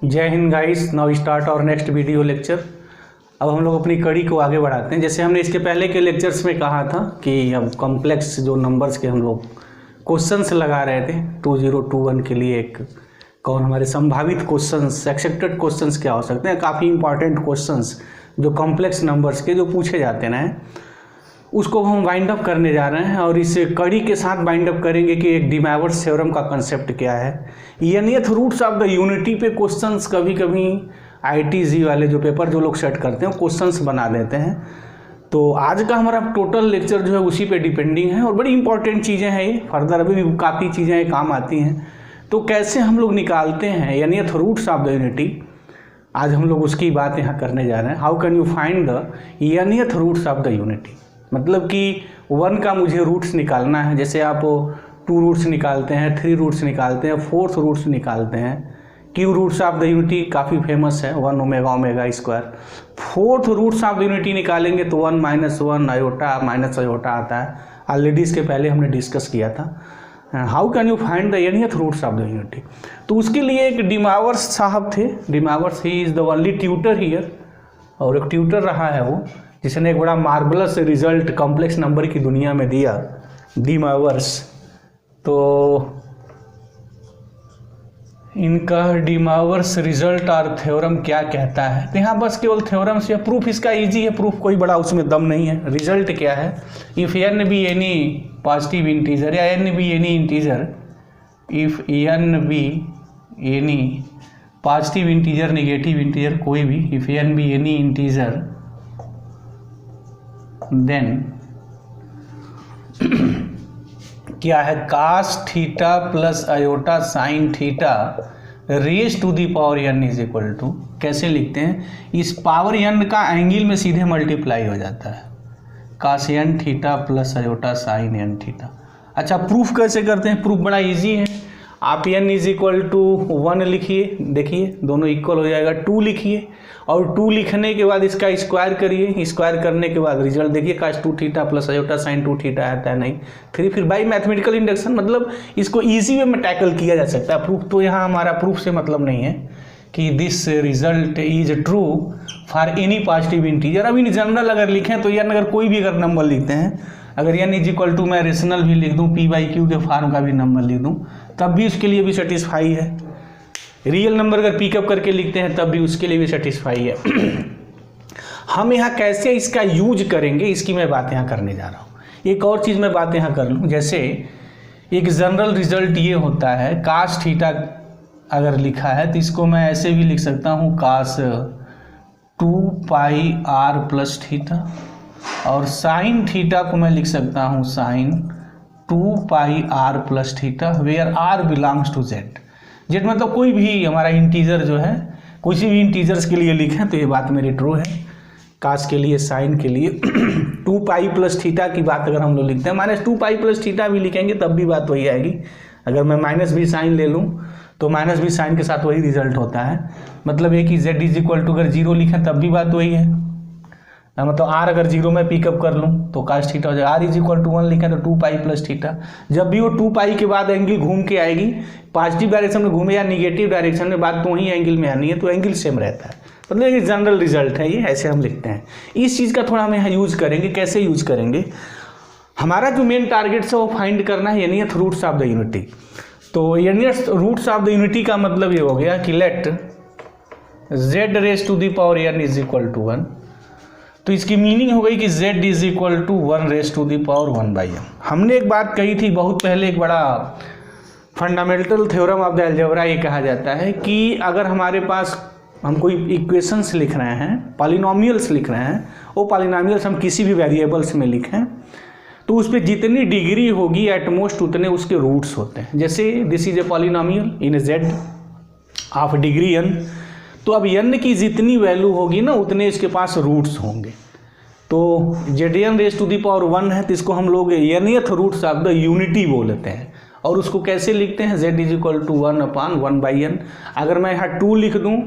जय Hind guys. Now start और next video lecture. अब हम लोग अपनी कड़ी को आगे बढ़ाते हैं। जैसे हमने इसके पहले के लेक्चर्स में कहा था कि अब कॉम्प्लेक्स जो नंबर्स के हम लोग क्वेश्चंस लगा रहे थे 2021 के लिए एक कौन हमारे संभावित क्वेश्चंस, एक्सेप्टेड क्वेश्चंस क्या हो सकते हैं, काफ़ी इंपॉर्टेंट क्वेश्चंस जो कॉम्प्लेक्स नंबर्स के जो पूछे जाते हैं उसको हम वाइंड अप करने जा रहे हैं। और इस कड़ी के साथ वाइंड अप करेंगे कि एक डी मोइवर्स थ्योरम का कंसेप्ट क्या है, nth roots of the unity पे क्वेश्चंस कभी कभी IIT वाले जो पेपर जो लोग सेट करते हैं क्वेश्चंस बना देते हैं। तो आज का हमारा टोटल लेक्चर जो है उसी पे डिपेंडिंग है और बड़ी इंपॉर्टेंट चीज़ें हैं ये, फर्दर अभी भी काफ़ी चीज़ें काम आती हैं। तो कैसे हम लोग निकालते हैं nth roots of the unity, आज हम लोग उसकी बात यहाँ करने जा रहे हैं। How can you find the nth roots of the unity, मतलब कि 1 का मुझे रूट्स निकालना है। जैसे आप 2 रूट्स निकालते हैं, 3 रूट्स निकालते हैं, 4th रूट्स निकालते हैं। Cube roots of the unity काफ़ी फेमस है, 1 omega omega square. 4th roots of the unity निकालेंगे तो 1 - 1 आयोटा माइनस आयोटा आता है। ऑलरेडी इसके पहले हमने डिस्कस किया था। How can you find the nth roots of the unity. तो उसके लिए एक डी मोइवर्स साहब थे। De Moivre he is the only tutor here, और एक ट्यूटर रहा है वो जिसने एक बड़ा मार्वलस रिजल्ट कॉम्प्लेक्स नंबर की दुनिया में दिया, डी मोइवर्स। तो इनका डी मोइवर्स रिजल्ट और थ्योरम क्या कहता है, तो यहाँ बस केवल थ्योरम से प्रूफ इसका इजी है, प्रूफ कोई बड़ा उसमें दम नहीं है। रिजल्ट क्या है, if n be any positive integer या n be any integer, if n be any positive integer negative integer कोई भी, if n be any integer then क्या है, cos theta plus iota sine theta raise to the power n is equal to, कैसे लिखते हैं, इस power n का angle में सीधे मल्टीप्लाई हो जाता है, cos n theta plus iota sign n theta. अच्छा, प्रूफ कैसे करते हैं, प्रूफ बड़ा इजी है। आप n इज इक्वल टू 1 लिखिए, देखिए दोनों इक्वल हो जाएगा। 2 लिखिए और 2 लिखने के बाद इसका स्क्वायर करिए, स्क्वायर करने के बाद रिजल्ट देखिए, cos 2 theta plus iota sine 2 theta आता है, नहीं 3, फिर बाई मैथमेटिकल इंडक्शन, मतलब इसको इजी वे में टैकल किया जा सकता है। प्रूफ तो यहाँ हमारा प्रूफ से मतलब नहीं है कि this result is true for any positive integer. अब इन जनरल अगर लिखें तो n अगर कोई भी अगर नंबर लिखते हैं, अगर n इज इक्वल टू मैं रेशनल भी लिख दूँ, p/q के फॉर्म का भी नंबर लिख दूँ, तब भी उसके लिए भी सेटिस्फाई है। रियल नंबर अगर पिकअप करके लिखते हैं तब भी उसके लिए भी सेटिस्फाई है। हम यहाँ कैसे इसका यूज करेंगे इसकी मैं बात यहाँ करने जा रहा हूँ। एक और चीज़ मैं बात यहाँ कर लूँ, जैसे एक जनरल रिजल्ट ये होता है, cos थीटा अगर लिखा है तो इसको मैं ऐसे भी लिख सकता हूँ, cos 2πr प्लस थीटा, और साइन थीटा को मैं लिख सकता हूँ sine 2πr plus theta, where r belongs to z। Z मतलब कोई भी हमारा इंटीजर जो है, किसी भी इंटीजर्स के लिए लिखें तो ये बात मेरी ट्रू है। कास के लिए, साइन के लिए 2π प्लस थीटा की बात अगर हम लोग लिखते हैं, -2π प्लस थीटा भी लिखेंगे तब भी बात वही आएगी। अगर मैं माइनस भी साइन ले लूँ तो माइनस भी साइन के साथ वही रिजल्ट होता है। मतलब एक ही z इज इक्वल टू अगर 0 लिखें तब भी बात वही है, मतलब r अगर 0 में पिकअप कर लूँ तो cos थीटा हो जाएगा। r इज इक्वल टू 1 लिखें तो 2π प्लस थीटा। जब भी वो 2π के बाद एंगल घूम के आएगी, पॉजिटिव डायरेक्शन में घूमे या निगेटिव डायरेक्शन में, बात तो वही एंगल में आनी है, तो एंगल सेम रहता है। मतलब ये जनरल रिजल्ट है, ये ऐसे हम लिखते हैं। इस चीज़ का थोड़ा हम यहाँ यूज़ करेंगे। कैसे यूज करेंगे, हमारा जो मेन टारगेट है वो फाइंड करना है nth roots of the unity. तो nth roots of the unity का मतलब ये हो गया कि let z raise to the power n is equal to 1। तो इसकी मीनिंग हो गई कि z is equal to 1 raise to the power 1/m। हमने एक बात कही थी बहुत पहले, एक बड़ा fundamental theorem of the algebra ये कहा जाता है कि अगर हमारे पास हम कोई इक्वेशंस लिख रहे हैं, पॉलिनोमियल्स लिख रहे हैं, वो पॉलिनोमियल्स हम किसी भी वेरिएबल्स में लिखें तो उस पर जितनी डिग्री होगी एटमोस्ट उतने उसके रूट्स होते हैं। जैसे this is a polynomial in A z of degree n, तो अब n की जितनी वैल्यू होगी ना उतने इसके पास रूट्स होंगे। तो zn raise to the power 1 है तो इसको हम लोग nth roots of the unity बोलते हैं। और उसको कैसे लिखते हैं, z is equal to 1/1/n। अगर मैं यहाँ 2 लिख दूँ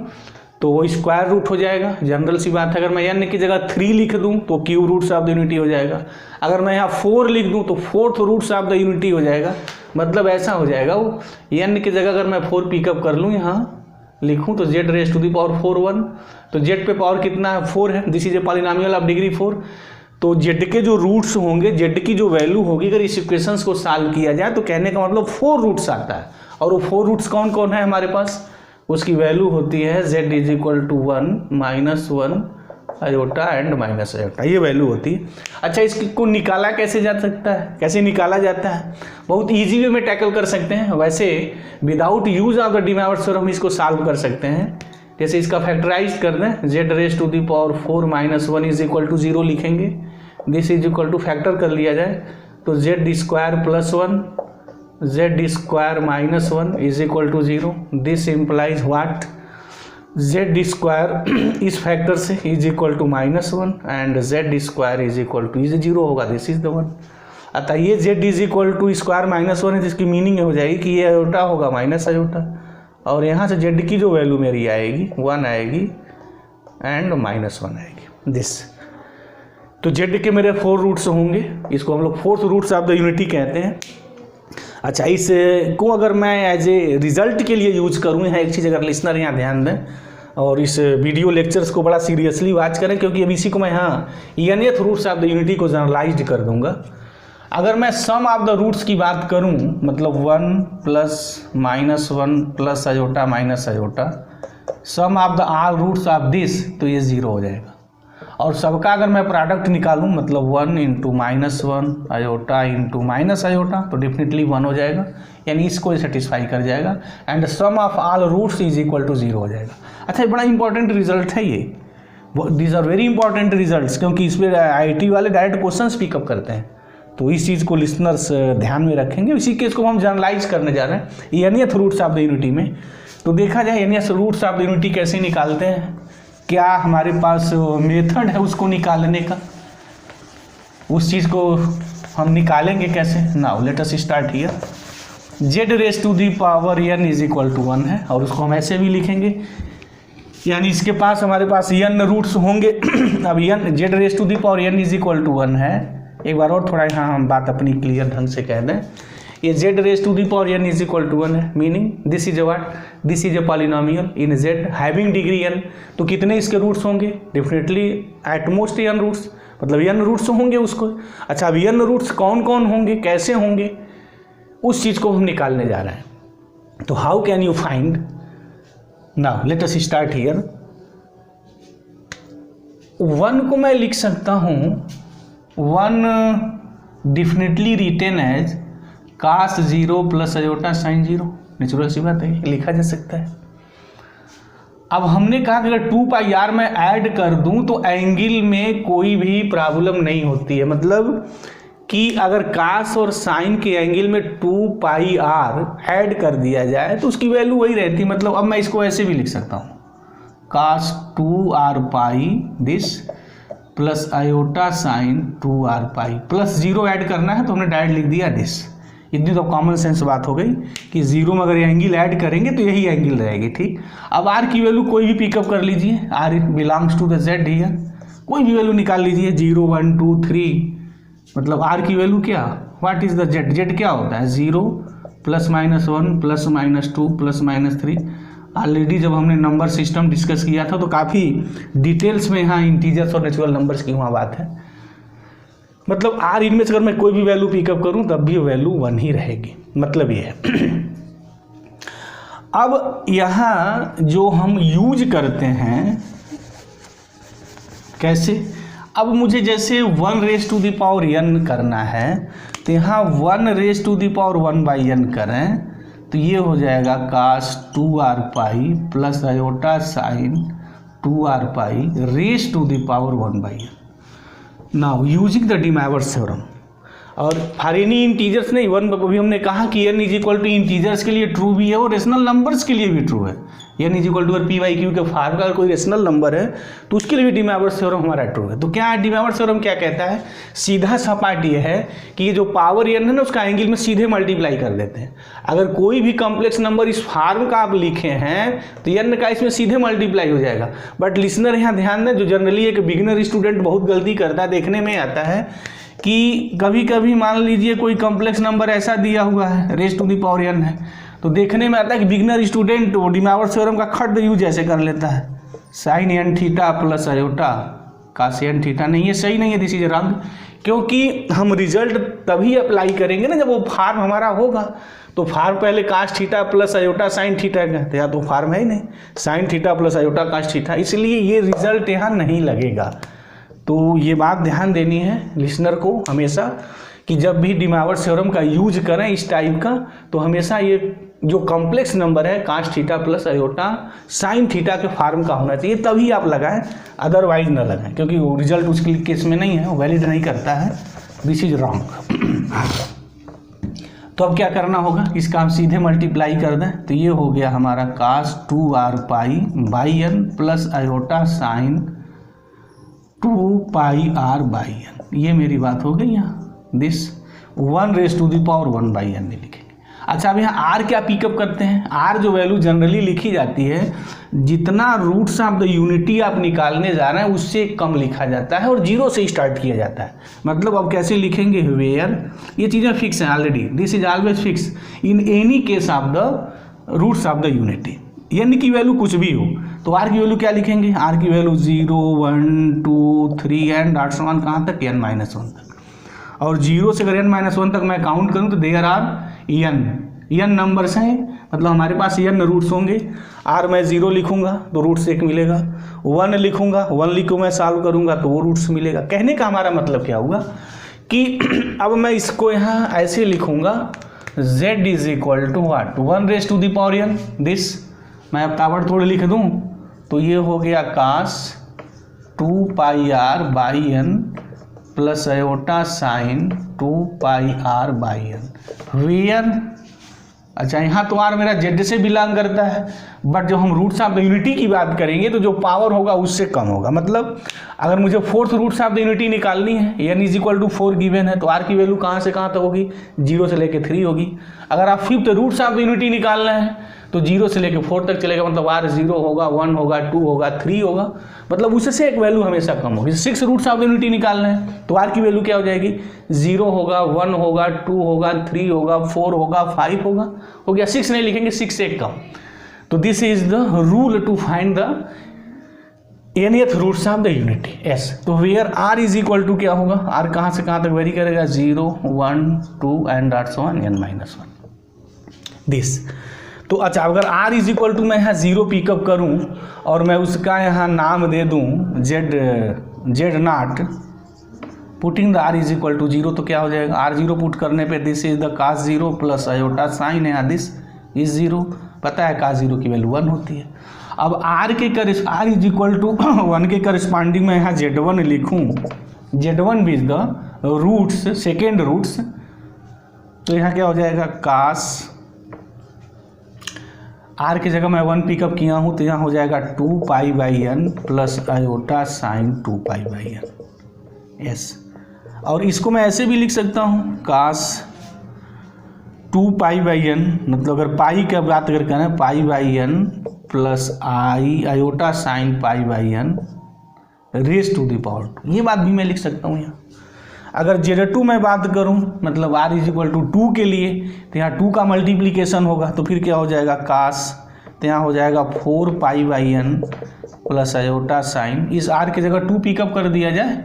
तो वो स्क्वायर रूट हो जाएगा, जनरल सी बात है। अगर मैं n की जगह 3 लिख दूँ तो cube roots of the unity हो जाएगा। अगर मैं यहाँ 4 लिख दूँ तो 4th roots of the unity हो जाएगा। मतलब ऐसा हो जाएगा, वो n की जगह अगर मैं 4 पिकअप कर लूँ यहाँ लिखूं तो z raise to the power 4 1, तो z पे पावर कितना है 4 है, this is a polynomial of degree 4। तो z के जो रूट्स होंगे, z की जो वैल्यू होगी, अगर इस इक्वेशंस को सॉल्व किया जाए तो कहने का मतलब 4 रूट्स आता है। और वो 4 रूट्स कौन कौन है हमारे पास, उसकी वैल्यू होती है z is equal to 1 -1 iota and minus iota, ये वैल्यू होती है। अच्छा, इसको निकाला कैसे जा सकता है, कैसे निकाला जाता है, बहुत इजी वे में टैकल कर सकते हैं। वैसे without use of the D Moivre's theorem इसको सॉल्व कर सकते हैं। जैसे इसका फैक्टराइज कर दें, z raise to the power 4 -1 is equal to 0 लिखेंगे, this is equal to factor कर लिया जाए तो z square plus 1 z square minus 1 is equal to 0, this implies what, z square इस फैक्टर से is equal to -1 and z square is equal to, ये 0 होगा, this is the 1। अतः ये z is equal to square -1 है, जिसकी meaning हो जाएगी कि ये आयोटा होगा माइनस आयोटा, और यहाँ से z की जो वैल्यू मेरी आएगी 1 आएगी एंड -1 आएगी, दिस। तो z के मेरे 4 रूट्स होंगे, इसको हम लोग 4th roots of the unity कहते हैं। अच्छा, इस को अगर मैं एज ए रिजल्ट के लिए यूज करूँ, यहाँ एक चीज़ अगर लिसनर यहाँ ध्यान दें और इस वीडियो लेक्चर्स को बड़ा सीरियसली वॉच करें, क्योंकि अब इसी को मैं यहाँ nth roots of the unity को जनरलाइज्ड कर दूंगा। अगर मैं सम ऑफ द रूट्स की बात करूँ, मतलब 1 plus -1 plus iota minus iota, sum of the all roots of this, तो ये 0 हो जाएगा। और सबका अगर मैं प्रोडक्ट निकालूं, मतलब 1 into -1 iota into minus iota, तो डेफिनेटली 1 हो जाएगा, यानी इसको सेटिस्फाई कर जाएगा। And sum of all roots is equal to 0 हो जाएगा। अच्छा, बड़ा इंपॉर्टेंट रिजल्ट है ये, these are very important results, क्योंकि इस पर IIT वाले डायरेक्ट क्वेश्चंस पिकअप करते हैं। तो इस चीज़ को लिसनर्स ध्यान में रखेंगे। इसी केस को हम जनरलाइज करने जा रहे हैं nth roots of the unity में। तो देखा जाए nth roots of the unity कैसे निकालते हैं, क्या हमारे पास मेथड है उसको निकालने का, उस चीज़ को हम निकालेंगे कैसे। Now let us start here, z raise to the power n is equal to 1 है, और उसको हम ऐसे भी लिखेंगे, यानी इसके पास हमारे पास n रूट्स होंगे। अब z raise to the power n is equal to 1 है। एक बार और थोड़ा यहाँ हम बात अपनी क्लियर ढंग से कह दें, ये z raise to the power n is equal to 1 है, meaning this is a what, this is a polynomial in z having degree n। तो कितने इसके रूट्स होंगे, definitely at most n roots, मतलब n रूट्स होंगे उसको। अच्छा, अब n रूट्स कौन कौन होंगे, कैसे होंगे, उस चीज़ को हम निकालने जा रहे हैं। तो how can you find, now let us start here. 1 को मैं लिख सकता हूँ, 1 definitely written as cos 0 plus iota sine 0, natural सी बात है, लिखा जा सकता है। अब हमने कहा कि अगर 2πr मैं ऐड कर दूं तो एंगल में कोई भी प्रॉब्लम नहीं होती है, मतलब कि अगर cos और साइन के एंगल में 2πr ऐड कर दिया जाए तो उसकी वैल्यू वही रहती है। मतलब अब मैं इसको ऐसे भी लिख सकता हूँ, cos 2r pi this plus iota sine 2r pi plus 0 add करना है तो हमने डायरेक्ट लिख दिया दिस। इतनी तो कॉमन सेंस बात हो गई कि 0 में अगर एंगल ऐड करेंगे तो यही एंगल रहेगी, ठीक। अब r की वैल्यू कोई भी पिकअप कर लीजिए, r belongs to the z here, कोई भी वैल्यू निकाल लीजिए, 0 1 2 3, मतलब r की वैल्यू क्या, what is the z, z क्या होता है 0 प्लस -1 प्लस -2 प्लस -3। ऑलरेडी जब हमने नंबर सिस्टम डिस्कस किया था तो काफ़ी डिटेल्स में यहाँ इंटीजर्स और नेचुरल नंबर्स की वहाँ बात है। मतलब r इनमें से अगर मैं कोई भी वैल्यू पिकअप करूं तब भी वैल्यू 1 ही रहेगी, मतलब ये है। अब यहाँ जो हम यूज करते हैं कैसे, अब मुझे जैसे 1 raise to the power n करना है तो यहाँ 1 raise to the power 1/n करें तो ये हो जाएगा cos 2r pi plus iota sine 2r pi raise to the power 1/n। Now using the D Moivre's theorem, और फॉर एनी इंटीजर्स नहीं, 1 अभी हमने कहा कि n is equal to integers के लिए ट्रू भी है और रेशनल नंबर्स के लिए भी ट्रू है। n इज इक्वल टू अगर p/q के फार्मूला का कोई रेशनल नंबर है तो उसके लिए भी डी मोइटिस थ्योरम हमारा ट्रू है। तो क्या है डी मोइटिस थ्योरम, क्या कहता है, सीधा सा पार्ट ये है कि ये जो पावर n है ना उसका एंगल में सीधे मल्टीप्लाई कर देते हैं। अगर कोई भी कॉम्प्लेक्स नंबर इस फार्म का आप लिखे हैं तो n का इसमें सीधे मल्टीप्लाई हो जाएगा। बट लिसनर यहाँ ध्यान दें, जो जनरली एक बिगिनर स्टूडेंट बहुत गलती करता है, देखने में आता है कि कभी कभी मान लीजिए कोई कॉम्प्लेक्स नंबर ऐसा दिया हुआ है raise to the power n है, तो देखने में आता है कि बिगनर स्टूडेंट वो डिमावर्स थ्योरम का खट यूज ऐसे कर लेता है, sine n theta plus iota cos n theta. नहीं, ये सही नहीं है, दिस इज रॉन्ग, क्योंकि हम रिजल्ट तभी अप्लाई करेंगे ना जब वो फार्म हमारा होगा। तो फार्म पहले cos theta plus iota sine theta का, तो या तो फार्म है ही नहीं, sine theta plus iota cos theta, इसलिए ये रिजल्ट यहाँ नहीं लगेगा। तो ये बात ध्यान देनी है लिसनर को हमेशा कि जब भी डिमावर्स थ्योरम का यूज करें इस टाइप का, तो हमेशा ये जो कॉम्प्लेक्स नंबर है cos theta plus iota sine theta के फॉर्म का होना चाहिए, तभी आप लगाएं, अदरवाइज ना लगाएं, क्योंकि वो रिजल्ट उसके केस में नहीं है, वो वैलिड नहीं करता है। This is wrong. तो अब क्या करना होगा, इसका हम सीधे मल्टीप्लाई कर दें, तो ये हो गया हमारा cos 2r pi by n plus iota sine 2 pi r by n. ये मेरी बात हो गई यहाँ, this 1 raise to the power 1 by n लिखेंगे। अच्छा, अब यहाँ r क्या पिकअप करते हैं, r जो वैल्यू जनरली लिखी जाती है, जितना रूट्स ऑफ द यूनिटी आप निकालने जा रहे हैं उससे कम लिखा जाता है और जीरो से स्टार्ट किया जाता है। मतलब अब कैसे लिखेंगे, वेयर, ये चीज़ें फिक्स हैं already, this is always fix in any case of the roots of the unity, n की वैल्यू कुछ भी हो तो r की वैल्यू क्या लिखेंगे, r की value 0 1 2 3 and dot so on कहाँ तक, n-1 तक। और 0 से अगर n-1 तक मैं काउंट करूँ तो देयर आर n नंबर्स हैं, मतलब हमारे पास n रूट्स होंगे। r मैं 0 लिखूंगा तो रूट्स 1 मिलेगा, 1 लिखूंगा, 1 लिखूँ मैं सॉल्व करूंगा तो वो रूट्स मिलेगा। कहने का हमारा मतलब क्या हुआ कि अब मैं इसको यहाँ ऐसे लिखूंगा, z is equal to what, 1 raise to the power n, this मैं अब ताबड़तोड़ लिख दूँ तो ये हो गया cos 2 pi r by n plus iota sine 2 pi r by n, where, अच्छा यहाँ तो r मेरा z से बिलोंग करता है, बट जब हम रूट्स ऑफ द यूनिटी की बात करेंगे तो जो पावर होगा उससे कम होगा। मतलब अगर मुझे fourth roots of the unity निकालनी है, n is equal to 4 given है, तो r की वैल्यू कहाँ से कहाँ तक होगी, 0 से लेके 3 होगी। अगर आप fifth roots of the unity निकालना है तो 0 से लेके 4 तक चलेगा, मतलब r 0 होगा, 1 होगा, 2 होगा, 3 होगा, मतलब उससे एक वैल्यू हमेशा कम होगी। 6 रूट्स ऑफ द यूनिटी निकालना है तो r की वैल्यू क्या हो जाएगी, 0 होगा, 1 होगा, 2 होगा, 3 होगा, 4 होगा, 5 होगा, हो गया। 6 नहीं लिखेंगे, 6 से एक कम। तो this is the rule to find the nth roots of the unity s। तो where r is equal to क्या होगा, r कहाँ से कहाँ तक वेरी करेगा, 0 1 2 and dot so on n-1 this. तो अच्छा, अगर r इज इक्वल टू मैं यहाँ 0 पिकअप करूँ और मैं उसका यहाँ नाम दे दूँ z naught, putting the r is equal to 0, तो क्या हो जाएगा, r0 पुट करने पे this is the cos 0 plus iota sine है, दिस इज 0, पता है cos 0 की वैल्यू 1 होती है। अब r इज इक्वल टू 1 के करस्पॉन्डिंग में यहाँ z1 लिखूँ, z1 is the roots, second roots, तो यहाँ क्या हो जाएगा, cos, r की जगह मैं 1 पिकअप किया हूँ तो यहाँ हो जाएगा 2 pi by n plus iota sine 2 pi by n s. और इसको मैं ऐसे भी लिख सकता हूँ, कास 2 पाई बाई एन, मतलब अगर पाई की बात अगर करें, pi by n plus iota sine pi by n raise to the power 2, ये बात भी मैं लिख सकता हूँ यहाँ। अगर z2 में बात करूं, मतलब r इज इक्वल टू 2 के लिए, तो यहाँ 2 का मल्टीप्लिकेशन होगा तो फिर क्या हो जाएगा, कास, तो यहाँ हो जाएगा 4 pi by n plus iota sine, इस r की जगह 2 पिकअप कर दिया जाए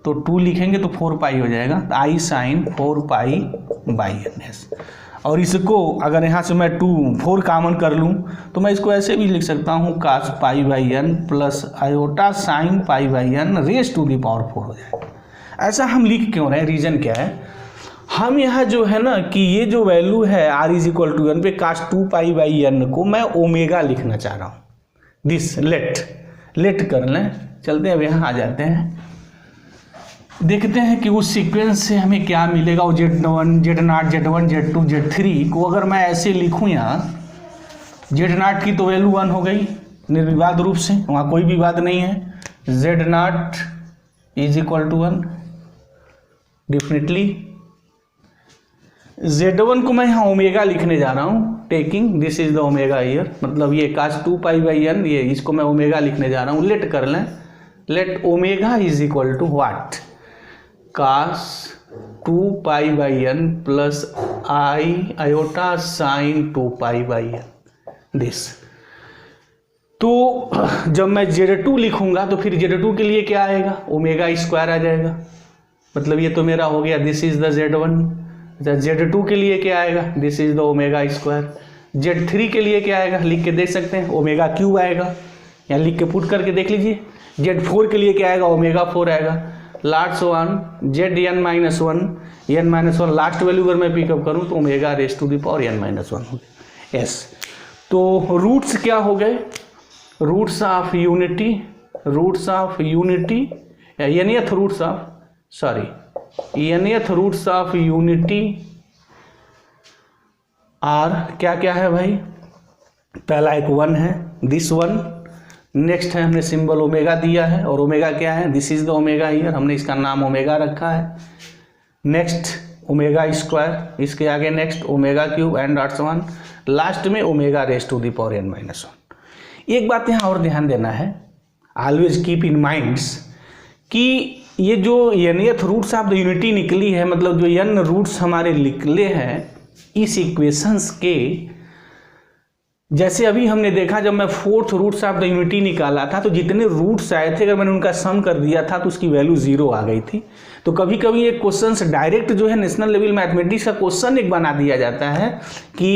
तो 2 लिखेंगे तो 4 पाई हो जाएगा, i sine 4 pi by n s. और इसको अगर यहाँ से मैं 4 कामन कर लूँ तो मैं इसको ऐसे भी लिख सकता हूँ, cos pi by n plus iota sine pi by n raise to the power 4 हो जाएगा। ऐसा हम लिख क्यों रहे हैं, रीज़न क्या है, हम यहाँ जो है ना कि ये जो वैल्यू है r is equal to n पे कास 2 पाई बाई एन को मैं ओमेगा लिखना चाह रहा हूँ, दिस लेट कर लें। चलते हैं अब यहाँ आ जाते हैं, देखते हैं कि उस सीक्वेंस से हमें क्या मिलेगा। वो z1 z0 z1 z2 z3 को अगर मैं ऐसे लिखूँ, यहाँ z0 की तो वैल्यू 1 हो गई निर्विवाद रूप से, वहाँ कोई विवाद नहीं है, z0 is equal to 1 definitely. z1 को मैं यहाँ ओमेगा लिखने जा रहा हूँ, taking this is the omega year, मतलब ये कास 2 पाई बाई एन, ये इसको मैं ओमेगा लिखने जा रहा हूँ। लेट कर लें, let omega is equal to what, cos 2 pi by n plus i iota sine 2 pi by n this. तो जब मैं Z2 लिखूंगा तो फिर Z2 के लिए क्या आएगा, ओमेगा स्क्वायर आ जाएगा, मतलब ये तो मेरा हो गया this is the Z1। Z2 के लिए क्या आएगा, this is the omega square. Z3 के लिए क्या आएगा, लिख के देख सकते हैं, ओमेगा क्यूब आएगा, यहाँ लिख के पुट करके देख लीजिए। Z4 के लिए क्या आएगा, ओमेगा 4 आएगा। Last one Zn minus one last value अगर मैं पिकअप करूँ तो omega raise to the power n minus one हो गया एस। तो रूट्स क्या हो गए, roots of unity nth roots of unity are क्या क्या है भाई, पहला एक 1 है, दिस 1। नेक्स्ट है हमने सिंबल ओमेगा दिया है, और ओमेगा क्या है, this is the omega here, हमने इसका नाम ओमेगा रखा है। नेक्स्ट ओमेगा स्क्वायर, इसके आगे next omega cube and dots 1, last में omega raise to the power n minus one. एक बात यहाँ और ध्यान देना है, ऑलवेज कीप इन माइंड्स कि ये जो nth roots of the unity निकली है, मतलब जो n रूट्स हमारे निकले हैं इस इक्वेशंस के, जैसे अभी हमने देखा जब मैं 4th roots of the unity निकाला था तो जितने रूट्स आए थे अगर मैंने उनका सम कर दिया था तो उसकी वैल्यू 0 आ गई थी। तो कभी कभी एक क्वेश्चन डायरेक्ट जो है नेशनल लेवल मैथमेटिक्स का क्वेश्चन एक बना दिया जाता है कि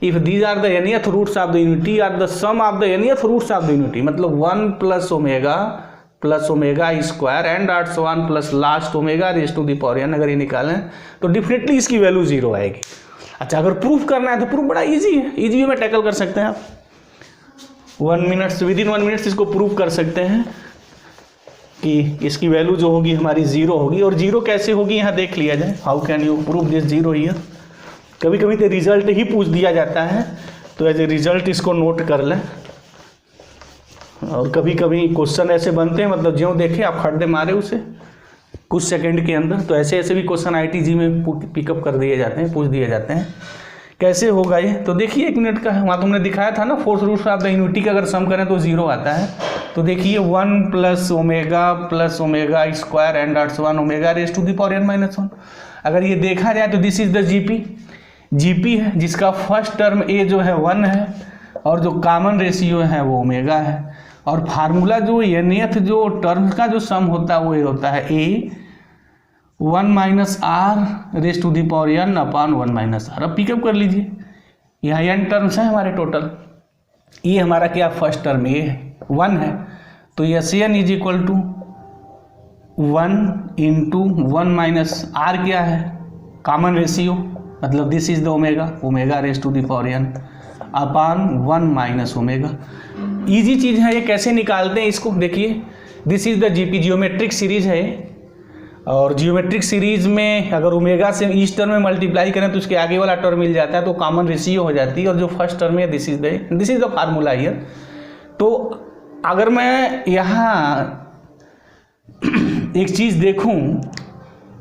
if these are the nth roots of the unity are the sum of the nth roots of the unity, मतलब 1 plus omega square and dots 1 plus last omega raise to the power n, अगर ये निकालें तो definitely इसकी value 0 आएगी। अच्छा, अगर proof करना है तो प्रूफ बड़ा इजी है, इजी वे में टैकल कर सकते हैं आप, विदिन 1 मिनट इसको प्रूफ कर सकते हैं कि इसकी वैल्यू जो होगी हमारी 0 होगी। और 0 कैसे होगी यहाँ देख लिया जाए, how can you proof this 0 here. कभी कभी तो रिजल्ट ही पूछ दिया जाता है, तो एज ए रिजल्ट इसको नोट कर लें। और कभी कभी क्वेश्चन ऐसे बनते हैं, मतलब ज्यों देखे आप खड्डे मारे उसे कुछ सेकंड के अंदर, तो ऐसे ऐसे भी क्वेश्चन ITG में पिकअप कर दिए जाते हैं, पूछ दिए जाते हैं। कैसे होगा ये, तो देखिए 1 मिनट का है, वहाँ तुमने दिखाया था ना 4th roots of the unity का अगर सम करें तो 0 आता है। तो देखिए 1 plus omega square and dots 1 omega raise to the power n minus one. अगर ये देखा जाए तो दिस इज द जीपी है, जिसका फर्स्ट टर्म a जो है 1 है और जो कॉमन रेशियो है वो ओमेगा है। और फार्मूला जो nth जो टर्म्स का जो सम होता है वो ये होता है a 1 minus r raise to the power n upon 1 minus r. अब पिकअप कर लीजिए, यहाँ n टर्म्स हैं हमारे टोटल, ये हमारा क्या फर्स्ट टर्म a है 1 है, तो ये n is equal to 1 into 1 minus r क्या है कॉमन रेशियो, मतलब this is the omega raise to the power n upon 1 minus omega. Easy चीज़ है ये, कैसे निकालते हैं इसको देखिए, this is the GP, geometric series है, और जियोमेट्रिक सीरीज में अगर ओमेगा से इस टर्म में मल्टीप्लाई करें तो उसके आगे वाला टर्म मिल जाता है, तो कॉमन रेशियो हो जाती है, और जो फर्स्ट टर्म है this is the formula here. तो अगर मैं यहाँ एक चीज़ देखूँ,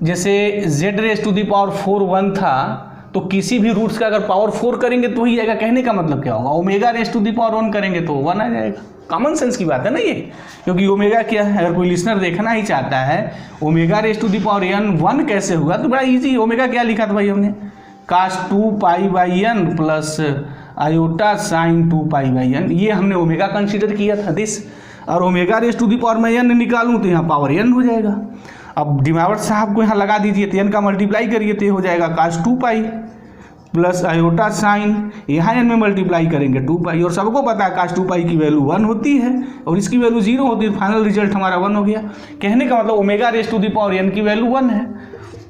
जैसे z raise to the power 4 1 था, तो किसी भी रूट्स का अगर पावर 4 करेंगे तो ही आएगा। कहने का मतलब क्या होगा, omega raise to the power 1 करेंगे तो 1 आ जाएगा। कॉमन सेंस की बात है ना ये, क्योंकि ओमेगा क्या है, अगर कोई लिसनर देखना ही चाहता है omega raise to the power n 1 कैसे होगा, तो बड़ा इजी, ओमेगा क्या लिखा था भाई हमने, cos 2 pi by n plus iota sine 2 pi by n, ये हमने ओमेगा कंसीडर किया था दिस। और omega raise to the power मैं n निकालूँ तो यहाँ पावर n हो जाएगा। अब दिमावर साहब को यहाँ लगा दीजिए, तो n का मल्टीप्लाई करिए तो ये हो जाएगा cos 2 पाई प्लस आयोटा साइन, यहाँ n में मल्टीप्लाई करेंगे 2 पाई, और सबको पता है cos 2 पाई की वैल्यू 1 होती है और इसकी वैल्यू 0 होती है, फाइनल रिजल्ट हमारा 1 हो गया। कहने का मतलब omega raise to the power n की वैल्यू 1 है,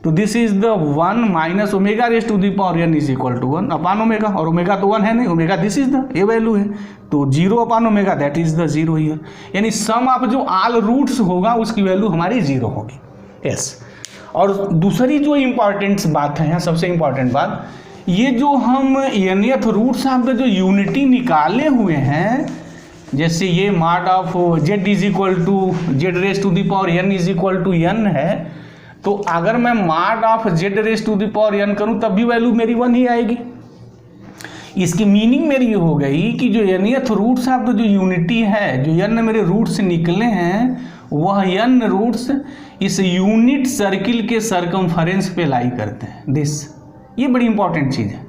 तो this is the 1 minus omega raise to the power n is equal to 1 upon omega, और ओमेगा तो 1 है नहीं, ओमेगा दिस इज द ये वैल्यू है, तो 0 upon omega that is the 0 here, यानी सम ऑफ जो ऑल रूट्स होगा उसकी वैल्यू हमारी 0 होगी। यस, और दूसरी जो इम्पॉर्टेंट बात है यहाँ, सबसे इम्पॉर्टेंट बात, ये जो हम nth रूट्स ऑफ द जो यूनिटी निकाले हुए हैं, जैसे ये mod of z is equal to z raise to the power n is equal to n है, तो अगर मैं mod of z raise to the power n करूं तब भी वैल्यू मेरी 1 ही आएगी। इसकी मीनिंग मेरी हो गई कि जो nth रूट्स ऑफ द जो यूनिटी है, जो n मेरे रूट से निकले हैं वह n रूट्स इस यूनिट सर्किल के सरकमफेरेंस पे लाई करते हैं। दिस, ये बड़ी इंपॉर्टेंट चीज़ है।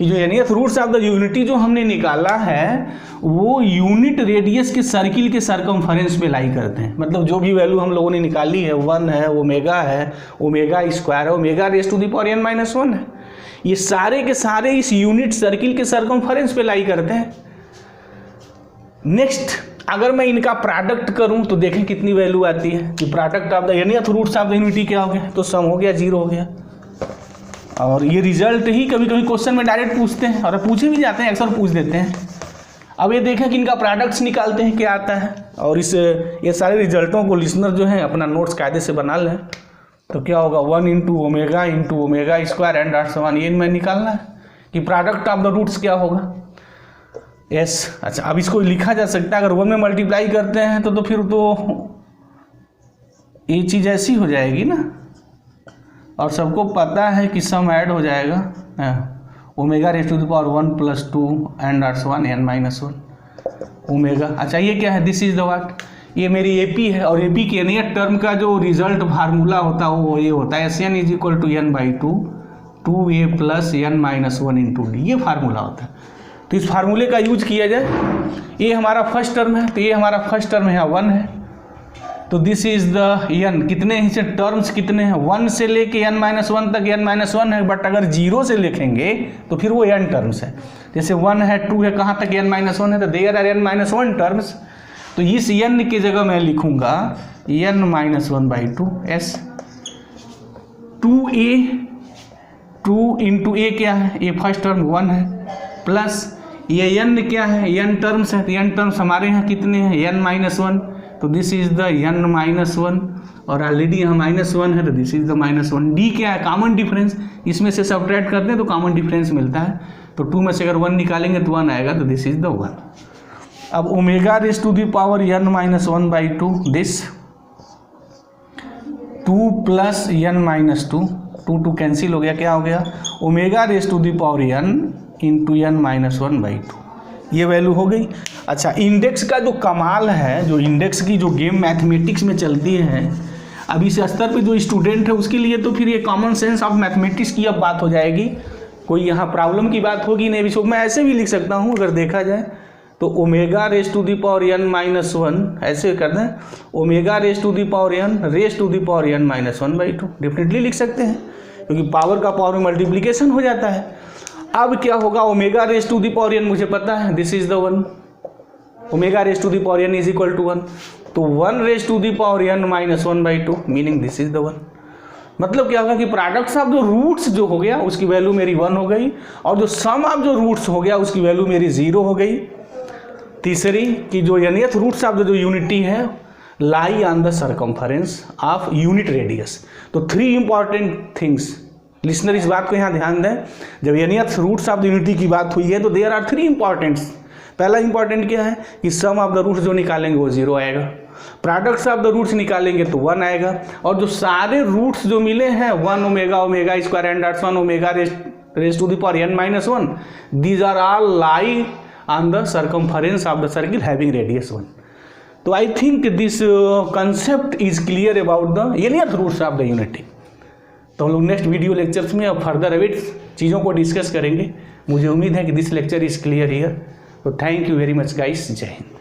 ये जो nth roots of the unity जो हमने निकाला है वो यूनिट रेडियस के सर्किल के सरकमफेरेंस पे लाई करते हैं। मतलब जो भी वैल्यू हम लोगों ने निकाली है, 1 है, ओमेगा है, ओमेगा स्क्वायर है, omega raise to the power n minus 1 है, ये सारे के सारे इस यूनिट सर्किल के सरकमफेरेंस पे लाई करते हैं। नेक्स्ट, अगर मैं इनका प्रोडक्ट करूं तो देखें कितनी वैल्यू आती है कि product of the nth roots of the unity क्या हो गया, तो सम हो गया 0 हो गया। और ये रिजल्ट ही कभी कभी क्वेश्चन में डायरेक्ट पूछते हैं और पूछे भी जाते हैं, अक्सर पूछ देते हैं। अब ये देखें कि इनका प्रोडक्ट्स निकालते हैं क्या आता है, और ये सारे रिजल्टों को लिसनर जो है अपना नोट्स कायदे से बना लें। तो क्या होगा, 1 into omega square and dot sum, ये मैं निकालना है कि प्रोडक्ट ऑफ द रूट्स क्या होगा। यस, अच्छा, अब इसको लिखा जा सकता है, अगर 1 में मल्टीप्लाई करते हैं तो फिर तो ये चीज़ ऐसी हो जाएगी ना, और सबको पता है कि सम ऐड हो जाएगा omega raise to the power 1 plus 2 and dots 1 n minus 1 omega. अच्छा, ये क्या है, दिस इज द व्हाट, ये मेरी एपी है, और एपी के nth टर्म का जो रिजल्ट फार्मूला होता है वो ये होता है Sn is equal to n/2 2a plus n minus 1 into d, ये फार्मूला होता है। तो इस फार्मूले का यूज किया जाए। ये हमारा फर्स्ट टर्म है, तो ये हमारा फर्स्ट टर्म है 1 है, तो दिस इज द n, कितने हैं इसे टर्म्स कितने हैं, 1 से लेके n माइनस 1 तक n माइनस 1 है, बट अगर 0 से लिखेंगे तो फिर वो n टर्म्स है। जैसे 1 है, 2 है, कहाँ तक n माइनस 1 है, तो there are n minus 1 terms. तो इस n की जगह मैं लिखूंगा n minus 1/2 s 2a, 2 into a क्या है, ये फर्स्ट टर्म 1 है, प्लस ये n क्या है, n टर्म्स है, तो n टर्म्स हमारे यहाँ कितने हैं, n माइनस 1, तो this is the n minus 1, और ऑलरेडी यहाँ -1 है, तो दिस इज द -1। डी क्या है, कॉमन डिफरेंस, इसमें से सब्ट्रैक्ट करते हैं तो कॉमन डिफरेंस मिलता है, तो 2 में से अगर 1 निकालेंगे तो 1 आएगा, तो दिस इज द 1। अब omega raise to the power n minus 1/2, this 2 plus n minus 2, 2 cancel हो गया, क्या हो गया, omega raise to the power n into n minus 1/2, ये वैल्यू हो गई। अच्छा, इंडेक्स का जो कमाल है, जो इंडेक्स की जो गेम मैथमेटिक्स में चलती है, अब इस स्तर पे जो स्टूडेंट है उसके लिए तो फिर ये कॉमन सेंस ऑफ मैथमेटिक्स की अब बात हो जाएगी, कोई यहाँ प्रॉब्लम की बात होगी नहीं। इसको मैं ऐसे भी लिख सकता हूँ, अगर देखा जाए तो omega raise to the power n minus 1, ऐसे कर दें, omega raise to the power n raise to the power n minus 1/2, definitely लिख सकते हैं, क्योंकि पावर का पावर में मल्टीप्लीकेशन हो जाता है। अब क्या होगा, omega raise to the power n मुझे पता है, this is the 1, omega raise to the power n is equal to 1, तो 1 raise to the power n minus 1/2, meaning this is the 1। मतलब क्या होगा कि प्रोडक्ट्स ऑफ जो रूट्स जो हो गया उसकी वैल्यू मेरी 1 हो गई, और जो सम ऑफ जो रूट्स हो गया उसकी वैल्यू मेरी 0 हो गई। तीसरी कि जो nth रूट्स ऑफ जो यूनिटी है लाई on the circumference of unit radius. तो 3 इंपॉर्टेंट थिंग्स, लिसनर इस बात को यहाँ ध्यान दें, जब nth roots of the unity की बात हुई है तो देयर आर 3 इंपॉर्टेंट्स। पहला इंपॉर्टेंट क्या है कि सम ऑफ द रूट्स जो निकालेंगे वो 0 आएगा, प्रोडक्ट्स ऑफ द रूट्स निकालेंगे तो 1 आएगा, और जो सारे रूट्स जो मिले हैं 1 omega square and dots 1 omega raise to the power n minus 1, these are all lie on the circumference of the circle having radius 1। तो I think this concept is clear about the nth roots of the unity. तो हम लोग next video lectures में अब further एविट्स चीज़ों को discuss करेंगे। मुझे उम्मीद है कि this lecture is clear here. तो thank you very much guys, जय हिंद।